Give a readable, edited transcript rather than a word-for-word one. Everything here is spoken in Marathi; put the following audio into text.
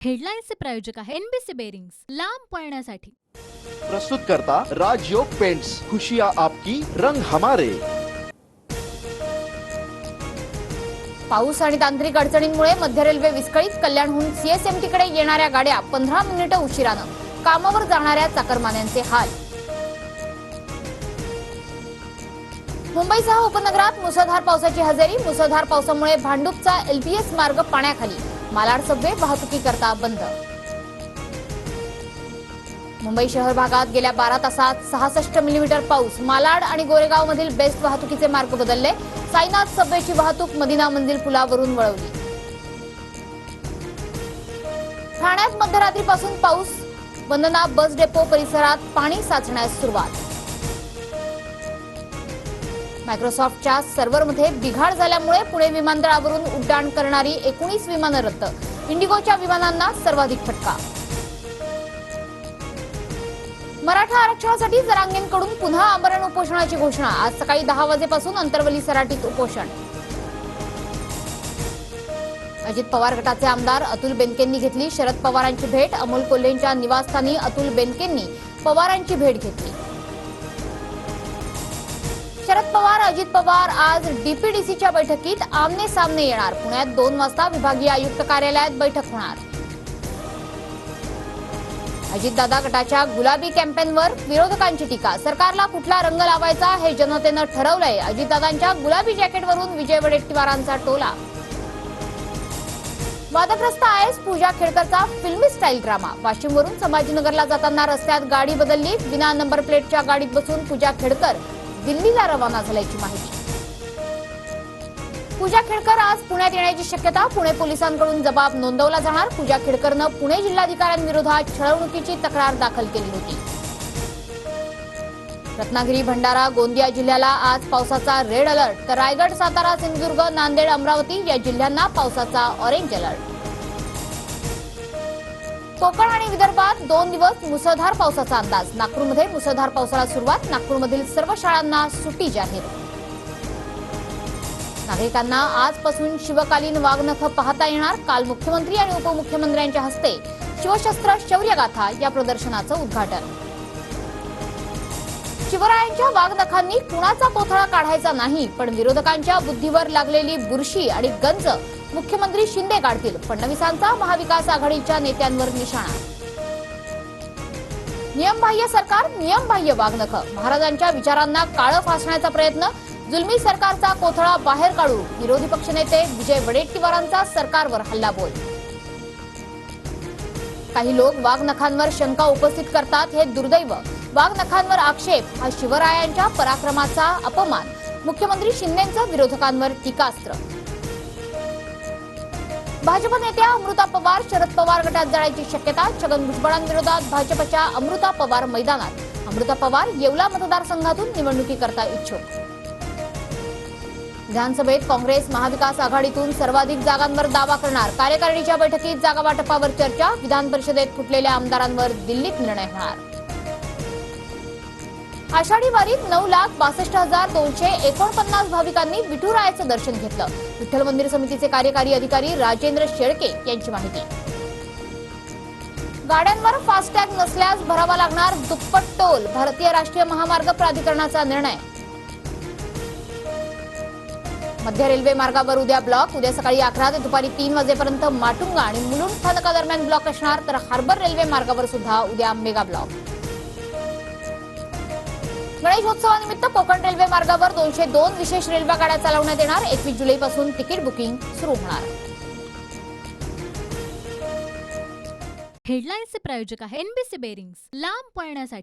हेडलाईन्सचे प्रायोजक आहे एनबीसी बेरिंग्स, लांब पळण्यासाठी। प्रस्तुत करता राजयोग पेंट्स, खुशियां आपकी रंग हमारे। पाऊस आणि तांत्रिक अडचणींमुळे मध्य रेल्वे विस्कळीत। कल्याणहून सीएसएमटी कडे येणाऱ्या गाड्या 15 मिनिटे उशिरानं। कामावर जाणाऱ्या चाकरमान्यांचे हाल। मुंबईसह उपनगरात मुसळधार पावसाची हजेरी। मुसळधार पावसामुळे भांडूपचा एलबीएस मार्ग पाण्याखाली। मालाड सबवे वाहतुकीकरता बंद। मुंबई शहर भागात गेल्या 12 तासात 66 मिलीमीटर पाऊस। मालाड आणि गोरेगाव मधील बेस्ट वाहतुकीचे मार्ग बदलले। साईनाथ सबवेची वाहतूक मदिना मंजिल पुलावरून वळवली। ठाण्यात मध्यरात्रीपासून पाऊस। वंदना बस डेपो परिसरात पाणी साचण्यास सुरुवात। मायक्रोसॉफ्टच्या सर्व्हरमध्ये बिघाड झाल्यामुळे पुणे विमानतळावरून उड्डाण करणारी 19 विमानं रद्द। इंडिगोच्या विमानांना सर्वाधिक फटका। मराठा आरक्षणासाठी जरांगेंकडून पुन्हा आमरण उपोषणाची घोषणा। आज सकाळी 10 वाजेपासून अंतरवली सराटीत उपोषण। अजित पवार गटाचे आमदार अतुल बेनकेंनी घेतली शरद पवारांची भेट। अमोल कोल्हेंच्या निवासस्थानी अतुल बेनकेंनी पवारांची भेट घेतली। शरद पवार अजित पवार आज डीपीडीसीच्या बैठकीत आमने सामने येणार। पुण्यात 2 वाजता विभागीय आयुक्त कार्यालयात बैठक होणार। अजितदादा गटाच्या गुलाबी कॅम्पेनवर विरोधकांची टीका। सरकारला कुठला रंग लावायचा हे जनतेनं ठरवलंय। अजितदादांच्या गुलाबी जॅकेटवरून विजय वडेट्टीवारांचा टोला। वादग्रस्त आयएस पूजा खेडकरचा फिल्मी स्टाईल ड्रामा। वाशिमवरून संभाजीनगरला जाताना रस्त्यात गाडी बदलली। विना नंबर प्लेटच्या गाडीत बसून पूजा खेडकर दिल्लीला रवाना झाल्याची माहिती। पूजा खेडकर आज पुण्यात येण्याची शक्यता। पुणे पोलिसांकडून जबाब नोंदवला जाणार। पूजा खेडकरनं पुणे जिल्हाधिकाऱ्यांविरोधात छळवणुकीची तक्रार दाखल केली होती। रत्नागिरी, भंडारा, गोंदिया जिल्ह्याला आज पावसाचा रेड अलर्ट। तर रायगड, सातारा, सिंधुदुर्ग, नांदेड, अमरावती या जिल्ह्यांना पावसाचा ऑरेंज अलर्ट। कोकण आणि विदर्भात 2 दिवस मुसळधार पावसाचा अंदाज। नागपूरमध्ये मुसळधार पावसाला सुरुवात। नागपूरमधील सर्व शाळांना सुट्टी जाहीर। नागरिकांना आजपासून शिवकालीन वाघनख पाहता येणार। काल मुख्यमंत्री आणि उपमुख्यमंत्र्यांच्या हस्ते शिवशस्त्र शौर्यगाथा या प्रदर्शनाचं उद्घाटन। शिवरायांच्या वाघनखांनी कुणाचा कोथळा काढायचा नाही, पण विरोधकांच्या बुद्धीवर लागलेली बुरशी आणि गंज मुख्यमंत्री शिंदे काढतील। फडणवीसांचा महाविकास आघाडीच्या नेत्यांवर निशाणा। नियमबाह्य सरकार, नियमबाह्य वाघनख। महाराजांच्या विचारांना काळं फासण्याचा प्रयत्न। जुलमी सरकारचा कोथळा बाहेर काढू विरोधी पक्षनेते विजय वडेट्टीवारांचा सरकारवर हल्लाबोल। काही लोक वाघनखांवर शंका उपस्थित करतात, हे दुर्दैव। वाघनखांवर आक्षेप हा शिवरायांच्या पराक्रमाचा अपमान। मुख्यमंत्री शिंदेंचं विरोधकांवर टीकास्त्र। भाजप नेत्या अमृता पवार शरद पवार गटात जाण्याची शक्यता। छगन भुजबळांविरोधात भाजपच्या अमृता पवार मैदानात। अमृता पवार येवला मतदारसंघातून निवडणुकीकरता इच्छुक। विधानसभेत काँग्रेस महाविकास आघाडीतून सर्वाधिक जागांवर दावा करणार। कार्यकारिणीच्या बैठकीत जागा वाटपावर चर्चा। विधान परिषदेत फुटलेल्या आमदारांवर दिल्लीत निर्णय होणार। आषाढी वारीत 9,62,249 भाविकांनी विठुरायाचं दर्शन घेतलं। विठ्ठल मंदिर समितीचे कार्यकारी अधिकारी राजेंद्र शेळके यांची माहिती। गाड्यांवर फास्टॅग नसल्यास भरावा लागणार दुप्पट टोल। भारतीय राष्ट्रीय महामार्ग प्राधिकरणाचा निर्णय। मध्य रेल्वे मार्गावर उद्या ब्लॉक। उद्या सकाळी 11 ते दुपारी 3 वाजेपर्यंत माटुंगा आणि मुलुंड स्थानकादरम्यान ब्लॉक असणार। तर हार्बर रेल्वे मार्गावर सुद्धा उद्या मेगा ब्लॉक। गणेशोत्सवानिमित्त कोकण रेल्वे मार्गावर 202 विशेष रेल्वे गाड्या चालवण्यात येणार। 21 जुलैपासून तिकीट बुकिंग सुरू होणार। हेडलाईन्सचे प्रायोजक आहे एनबीसी बेरिंग्स, लांब पळण्यासाठी।